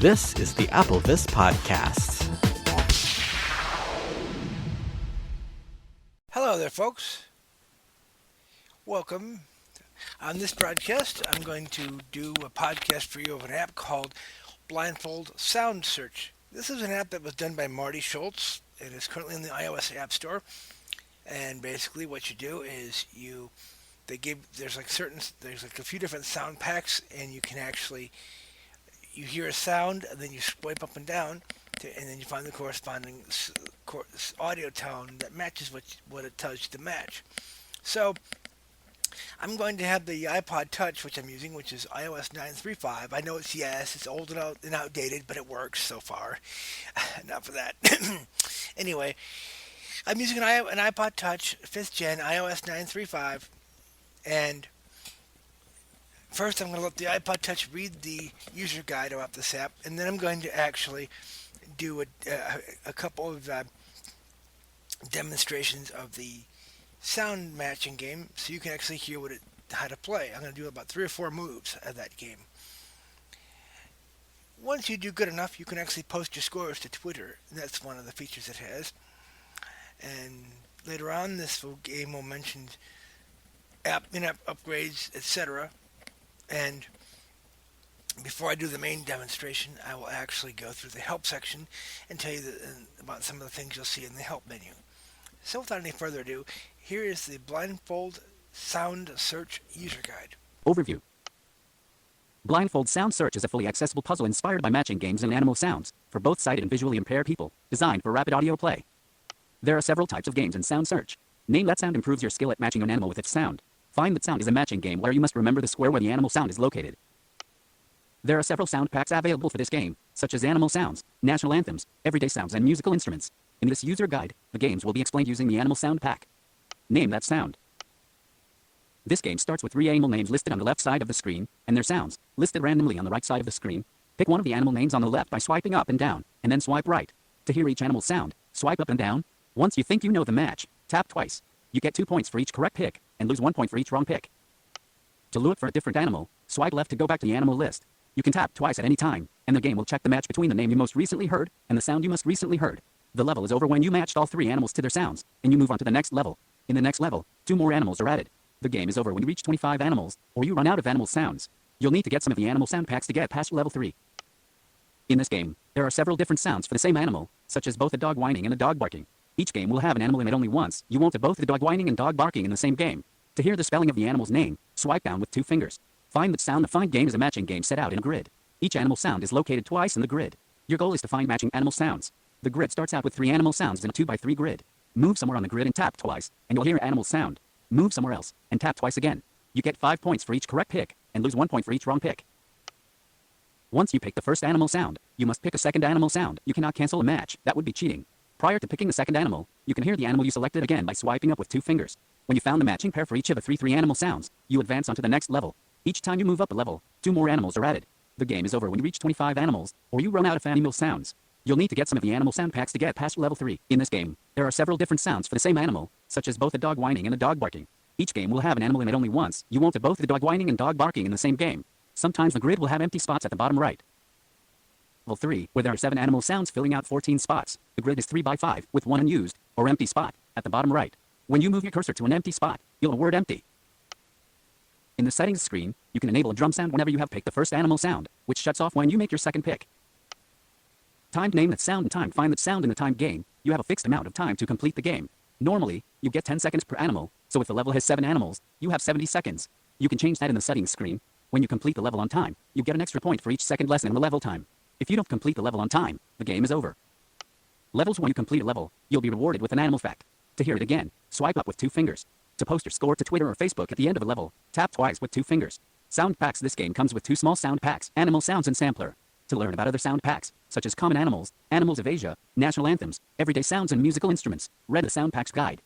This is the Applevis Podcast. Hello there, folks. Welcome. On this broadcast, I'm going to do a podcast for you of an app called Blindfold Sound Search. This is an app that was done by Marty Schultz. It is currently in the iOS App Store. And basically what you do is there's like a few different sound packs, and you can actually, you hear a sound and then you swipe up and down and then you find the corresponding audio tone that matches what it tells you to match. So I'm going to have the iPod Touch, which I'm using, which is iOS 9.3.5. I know it's old and outdated, but it works so far. Not for that. Anyway, I'm using an iPod Touch 5th Gen iOS 9.3.5, and first I'm going to let the iPod Touch read the user guide about this app, and then I'm going to actually do a couple of demonstrations of the sound matching game so you can actually hear how to play. I'm going to do about 3 or 4 moves of that game. Once you do good enough, you can actually post your scores to Twitter, and that's one of the features it has. And later on, this game will mention in-app upgrades, etc. And before I do the main demonstration, I will actually go through the help section and tell you about some of the things you'll see in the help menu. So without any further ado, here is the Blindfold Sound Search User Guide. Overview. Blindfold Sound Search is a fully accessible puzzle inspired by matching games and animal sounds for both sighted and visually impaired people, designed for rapid audio play. There are several types of games in Sound Search. Name that sound improves your skill at matching an animal with its sound. Find that sound is a matching game where you must remember the square where the animal sound is located. There are several sound packs available for this game, such as animal sounds, national anthems, everyday sounds, and musical instruments. In this user guide, the games will be explained using the animal sound pack. Name that sound. This game starts with 3 animal names listed on the left side of the screen, and their sounds, listed randomly on the right side of the screen. Pick one of the animal names on the left by swiping up and down, and then swipe right. To hear each animal's sound, swipe up and down. Once you think you know the match, tap twice. You get 2 points for each correct pick, and lose 1 point for each wrong pick. To look for a different animal, swipe left to go back to the animal list. You can tap twice at any time, and the game will check the match between the name you most recently heard and the sound you most recently heard. The level is over when you matched all 3 animals to their sounds, and you move on to the next level. In the next level, 2 more animals are added. The game is over when you reach 25 animals, or you run out of animal sounds. You'll need to get some of the animal sound packs to get past level 3. In this game, there are several different sounds for the same animal, such as both a dog whining and a dog barking. Each game will have an animal in it only once. You won't have both the dog whining and dog barking in the same game. To hear the spelling of the animal's name, swipe down with 2 fingers. Find that sound. The find game is a matching game set out in a grid. Each animal sound is located twice in the grid. Your goal is to find matching animal sounds. The grid starts out with 3 animal sounds in a 2x3 grid. Move somewhere on the grid and tap twice, and you'll hear an animal sound. Move somewhere else, and tap twice again. You get 5 points for each correct pick, and lose 1 point for each wrong pick. Once you pick the first animal sound, you must pick a second animal sound. You cannot cancel a match. That would be cheating. Prior to picking the second animal, you can hear the animal you selected again by swiping up with 2 fingers. When you found the matching pair for each of the 3 animal sounds, you advance onto the next level. Each time you move up a level, 2 more animals are added. The game is over when you reach 25 animals, or you run out of animal sounds. You'll need to get some of the animal sound packs to get past level 3. In this game, there are several different sounds for the same animal, such as both a dog whining and a dog barking. Each game will have an animal in it only once. You won't have both the dog whining and dog barking in the same game. Sometimes the grid will have empty spots at the bottom right. Level 3, where there are 7 animal sounds filling out 14 spots. The grid is 3x5, with 1 unused, or empty spot, at the bottom right. When you move your cursor to an empty spot, you'll have a word empty. In the settings screen, you can enable a drum sound whenever you have picked the first animal sound, which shuts off when you make your second pick. Timed name that sound and timed find that sound in the timed game. You have a fixed amount of time to complete the game. Normally, you get 10 seconds per animal, so if the level has 7 animals, you have 70 seconds. You can change that in the settings screen. When you complete the level on time, you get an extra point for each second less in the level time. If you don't complete the level on time, the game is over. Levels. When you complete a level, you'll be rewarded with an animal fact. To hear it again, swipe up with 2 fingers. To post your score to Twitter or Facebook at the end of a level, tap twice with 2 fingers. Sound packs. This game comes with 2 small sound packs, animal sounds and sampler. To learn about other sound packs, such as common animals, animals of Asia, national anthems, everyday sounds and musical instruments, read the sound packs guide.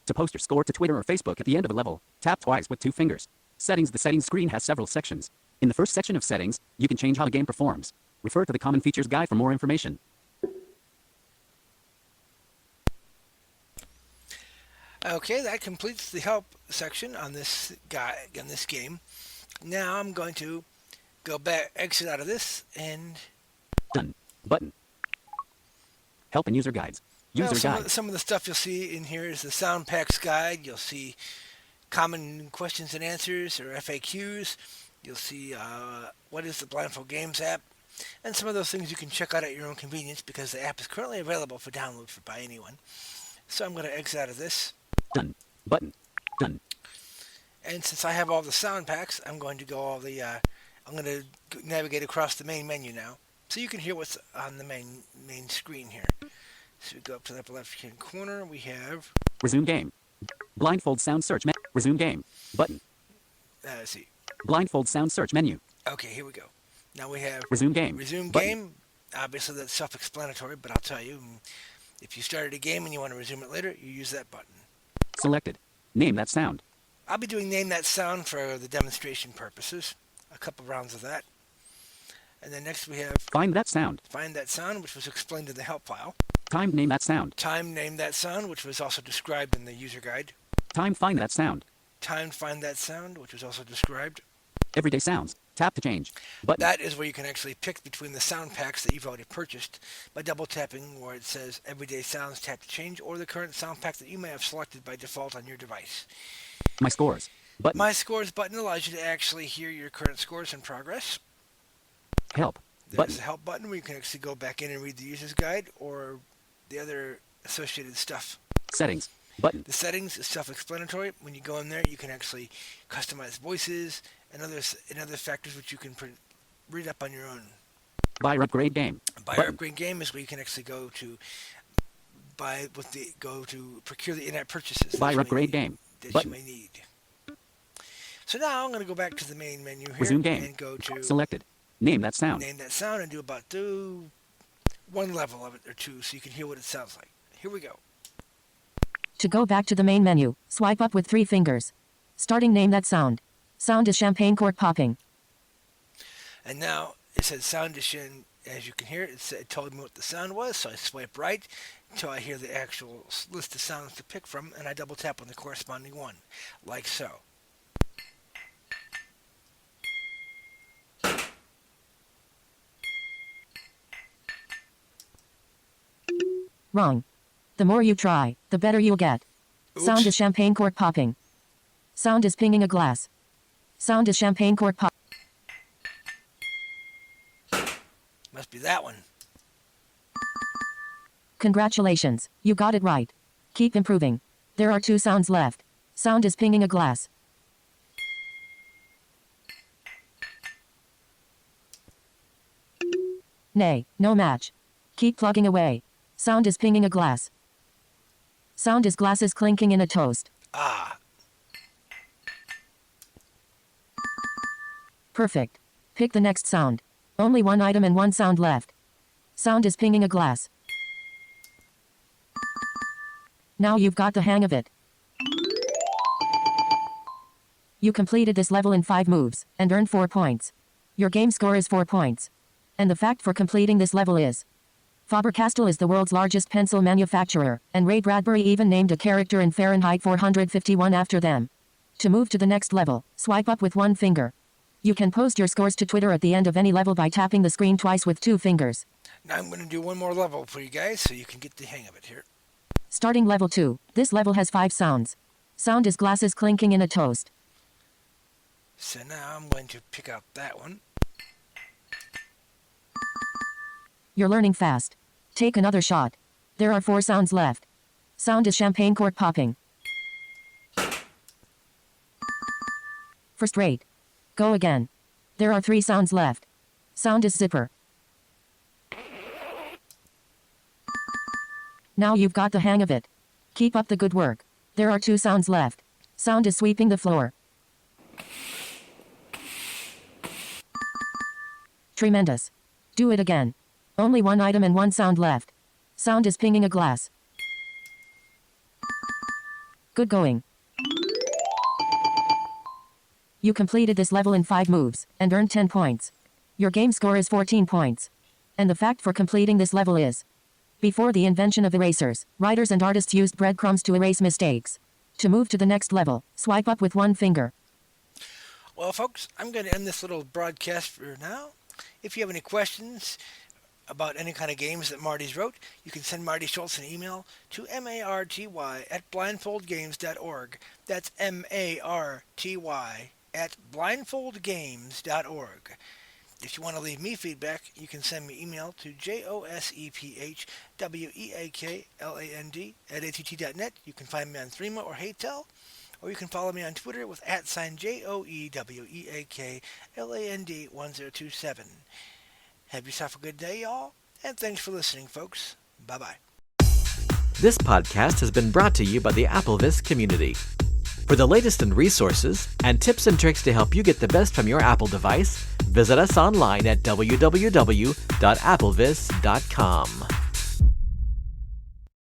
To post your score to Twitter or Facebook at the end of a level, tap twice with 2 fingers. Settings. The settings screen has several sections. In the first section of settings, you can change how the game performs. Refer to the common features guide for more information. Okay, that completes the help section on this game. Now I'm going to Go back, exit out of this, and Done. Button. Help and user guides. well, User guide. some of the stuff you'll see in here is the Sound Packs guide. You'll see common questions and answers or FAQs. You'll see what is the Blindfold Games app, and some of those things you can check out at your own convenience because the app is currently available for download by anyone. So I'm going to exit out of this. Done. Button. Done. And since I have all the sound packs, I'm going to I'm going to navigate across the main menu now, so you can hear what's on the main screen here. So we go up to the upper left-hand corner. We have Resume game. Blindfold sound search. Resume game. Button. let's see. Blindfold sound search menu. Okay, here we go. Now we have Resume game. Resume Button. game. Obviously, that's self-explanatory, but I'll tell you, if you started a game and you want to resume it later, you use that button. Selected. Name that sound. I'll be doing Name That Sound for the demonstration purposes. A couple rounds of that. And then next we have Find that sound. Find That Sound, which was explained in the help file. Time name that sound. Time Name That Sound, which was also described in the user guide. Time find that sound. Time Find That Sound, which was also described. Everyday sounds. Tap to change. Button. That is where you can actually pick between the sound packs that you've already purchased by double tapping where it says Everyday Sounds Tap to Change, or the current sound pack that you may have selected by default on your device. My scores. Button. My Scores button allows you to actually hear your current scores in progress. Help. There's Button. a help button where you can actually go back in and read the user's guide or the other associated stuff. Settings. Button. The settings is self-explanatory. When you go in there, you can actually customize voices and other factors which you can read up on your own. Buy or upgrade game. Buy or Button. upgrade game is where you can actually go to procure the in-app purchases. Buy or upgrade game. That Button. you may need. So now I'm going to go back to the main menu here Resume game. and go to Selected. Name that sound. Name That Sound and do one level of it or two so you can hear what it sounds like. Here we go. To go back to the main menu, swipe up with 3 fingers. Starting Name That Sound. Sound is champagne cork popping. And now it says sound edition. As you can hear, it told me what the sound was, so I swipe right until I hear the actual list of sounds to pick from, and I double tap on the corresponding one, like so. Wrong. The more you try, the better you'll get. Oops. Sound is champagne cork popping. Sound is pinging a glass. Sound is champagne cork pop. Must be that one. Congratulations, you got it right. Keep improving. There are 2 sounds left. Sound is pinging a glass. Nay, no match. Keep plugging away. Sound is pinging a glass. Sound is glasses clinking in a toast. Ah, Perfect. Pick the next sound. Only 1 item and 1 sound left. Sound is pinging a glass. Now you've got the hang of it. You completed this level in 5 moves, and earned 4 points. Your game score is 4 points. And the fact for completing this level is Faber-Castell is the world's largest pencil manufacturer, and Ray Bradbury even named a character in Fahrenheit 451 after them. To move to the next level, swipe up with 1 finger. You can post your scores to Twitter at the end of any level by tapping the screen twice with 2 fingers. now I'm going to do one more level for you guys so you can get the hang of it here. Starting level 2, this level has 5 sounds. Sound is glasses clinking in a toast. So now I'm going to pick out that one. You're learning fast. Take another shot. There are 4 sounds left. Sound is champagne cork popping. First rate. Go again. There are 3 sounds left. Sound is zipper. Now you've got the hang of it. Keep up the good work. There are 2 sounds left. Sound is sweeping the floor. Tremendous. Do it again. Only 1 item and 1 sound left. Sound is pinging a glass. Good going. You completed this level in 5 moves, and earned 10 points. Your game score is 14 points. And the fact for completing this level is before the invention of erasers, writers and artists used breadcrumbs to erase mistakes. To move to the next level, swipe up with 1 finger. Well, folks, I'm going to end this little broadcast for now. If you have any questions about any kind of games that Marty's wrote, you can send Marty Schultz an email to marty@blindfoldgames.org. That's marty@blindfoldgames.org. If you want to leave me feedback, you can send me email to josephweekland@att.net. You can find me on Threema or Haytel, or you can follow me on Twitter with @JoeWeekland1027. Have yourself a good day, y'all, and thanks for listening, folks. Bye-bye. This podcast has been brought to you by the Applevis community. For the latest in resources and tips and tricks to help you get the best from your Apple device, visit us online at www.applevis.com.